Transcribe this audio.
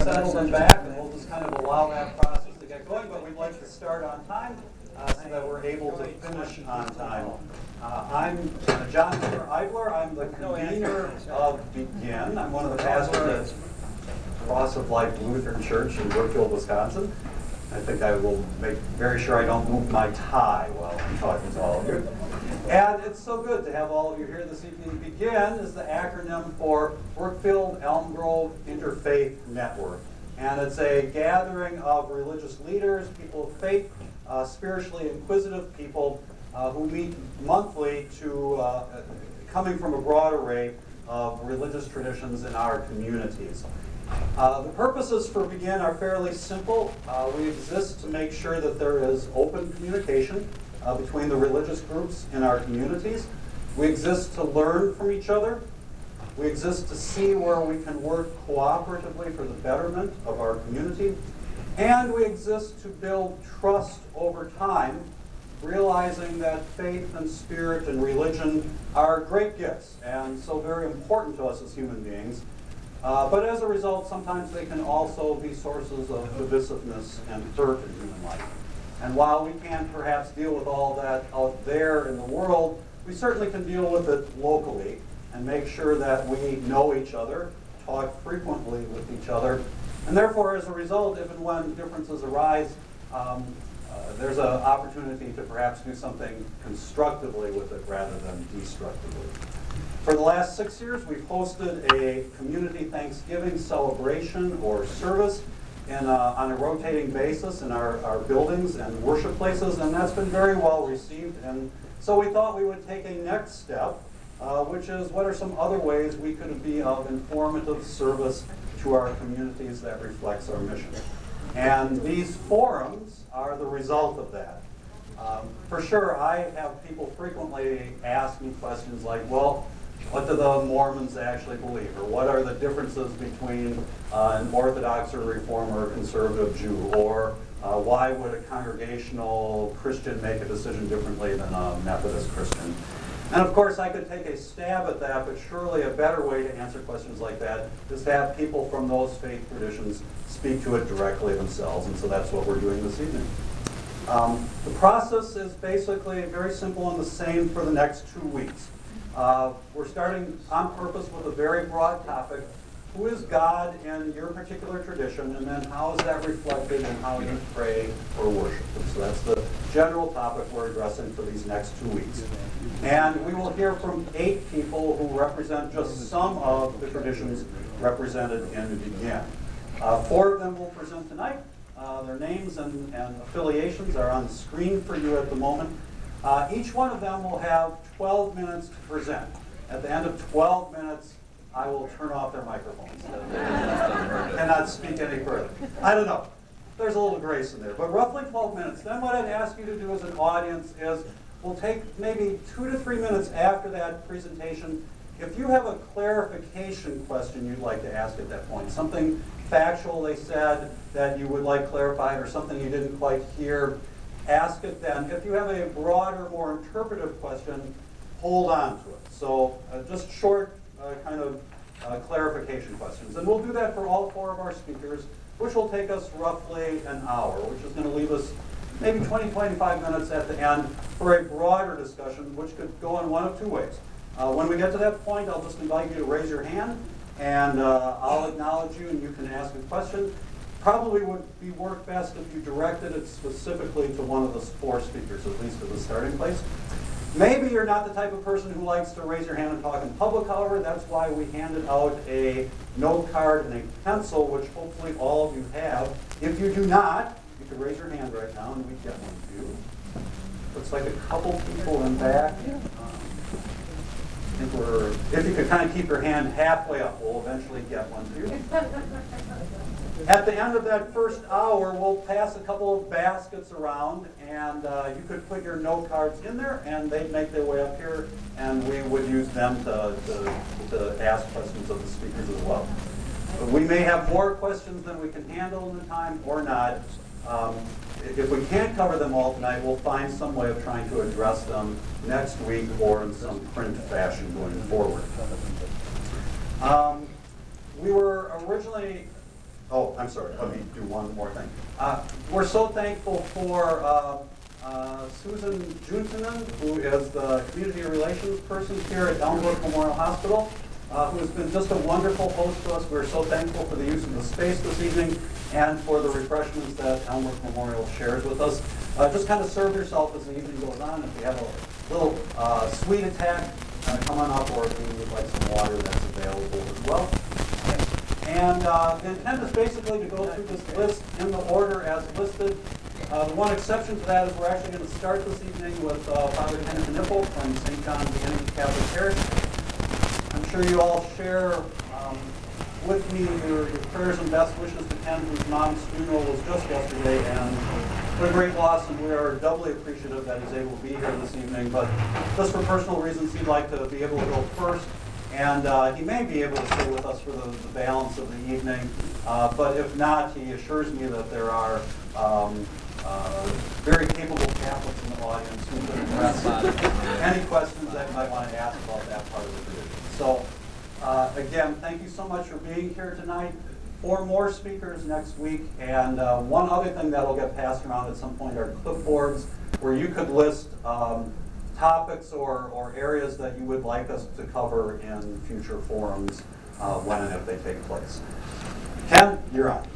Settled and back, and we'll just kind of allow that process to get going, but we'd like to start on time so that we're able to finish on time. I'm John Horner-Ibler. I'm the convener of Begin. I'm one of the pastors at Cross of Life Lutheran Church in Brookfield, Wisconsin. I think I will make very sure I don't move my tie while I'm talking to all of you. And it's so good to have all of you here this evening. Begin is the acronym for Brookfield-Elm Grove Interfaith Network. And it's a gathering of religious leaders, people of faith, spiritually inquisitive people who meet monthly to coming from a broad array of religious traditions in our communities. The purposes for Begin are fairly simple. We exist to make sure that there is open communication between the religious groups in our communities. We exist to learn from each other. We exist to see where we can work cooperatively for the betterment of our community. And we exist to build trust over time, realizing that faith and spirit and religion are great gifts and so very important to us as human beings. But as a result, sometimes they can also be sources of divisiveness and hurt in human life. And while we can't perhaps deal with all that out there in the world, we certainly can deal with it locally and make sure that we know each other, talk frequently with each other, and therefore, as a result, if and when differences arise, there's an opportunity to perhaps do something constructively with it rather than destructively. For the last 6 years, we've hosted a community Thanksgiving celebration or service on a rotating basis in our buildings and worship places, and that's been very well received. And so we thought we would take a next step, which is what are some other ways we could be of informative service to our communities that reflects our mission. And these forums are the result of that. For sure, I have people frequently ask me questions like, well, what do the Mormons actually believe? Or what are the differences between an Orthodox or Reform or conservative Jew? Or why would a congregational Christian make a decision differently than a Methodist Christian? And of course, I could take a stab at that, but surely a better way to answer questions like that is to have people from those faith traditions speak to it directly themselves. And so that's what we're doing this evening. The process is basically very simple and the same for the next 2 weeks. We're starting on purpose with a very broad topic. Who is God in your particular tradition, and then how is that reflected in how you pray or worship? And so that's the general topic we're addressing for these next 2 weeks. And we will hear from 8 people who represent just some of the traditions represented in Begin. 4 of them will present tonight. Their names and affiliations are on the screen for you at the moment. Each one of them will have 12 minutes to present. At the end of 12 minutes, I will turn off their microphones. Cannot speak any further. I don't know. There's a little grace in there, but roughly 12 minutes. Then what I'd ask you to do as an audience is we'll take maybe 2 to 3 minutes after that presentation. If you have a clarification question you'd like to ask at that point, something factual they said that you would like clarified or something you didn't quite hear, ask it then. If you have a broader, more interpretive question, hold on to it. So just short kind of clarification questions. And we'll do that for all 4 of our speakers, which will take us roughly an hour, which is going to leave us maybe 20, 25 minutes at the end for a broader discussion, which could go in one of 2 ways. When we get to that point, I'll just invite you to raise your hand, and I'll acknowledge you, and you can ask a question. Probably would be work best if you directed it specifically to one of the 4 speakers, at least as a starting place. Maybe you're not the type of person who likes to raise your hand and talk in public, however. That's why we handed out a note card and a pencil, which hopefully all of you have. If you do not, you can raise your hand right now and we get one for you. Looks like a couple people in back. If you could kind of keep your hand halfway up, we'll eventually get one for you. At the end of that first hour, we'll pass a couple of baskets around, and you could put your note cards in there, and they'd make their way up here, and we would use them to ask questions of the speakers as well. We may have more questions than we can handle in the time, or not. If we can't cover them all tonight, we'll find some way of trying to address them next week or in some print fashion going forward. We were originally Oh, I'm sorry, let me do one more thing. We're so thankful for Susan Juntunen, who is the community relations person here at Elm Grove Memorial Hospital, who has been just a wonderful host to us. We're so thankful for the use of the space this evening and for the refreshments that Elm Grove Memorial shares with us. Just kind of serve yourself as the evening goes on. If you have a little sweet attack, come on up, or if you would like some water, that's available as well. And the intent is basically to go through this list in the order as listed. The one exception to that is we're actually going to start this evening with Father Kenneth Nipple from St. John's Beginning Catholic Parish. I'm sure you all share with me your prayers and best wishes to Ken, whose mom's funeral was just yesterday, and what a great loss, and we are doubly appreciative that he's able to be here this evening. But just for personal reasons, he'd like to be able to go first. And he may be able to stay with us for the balance of the evening, but if not, he assures me that there are very capable Catholics in the audience who could address any questions that you might want to ask about that part of the tradition. So again, thank you so much for being here tonight. 4 more speakers next week, and one other thing that will get passed around at some point are clipboards where you could list topics or areas that you would like us to cover in future forums when and if they take place. Ken, you're on.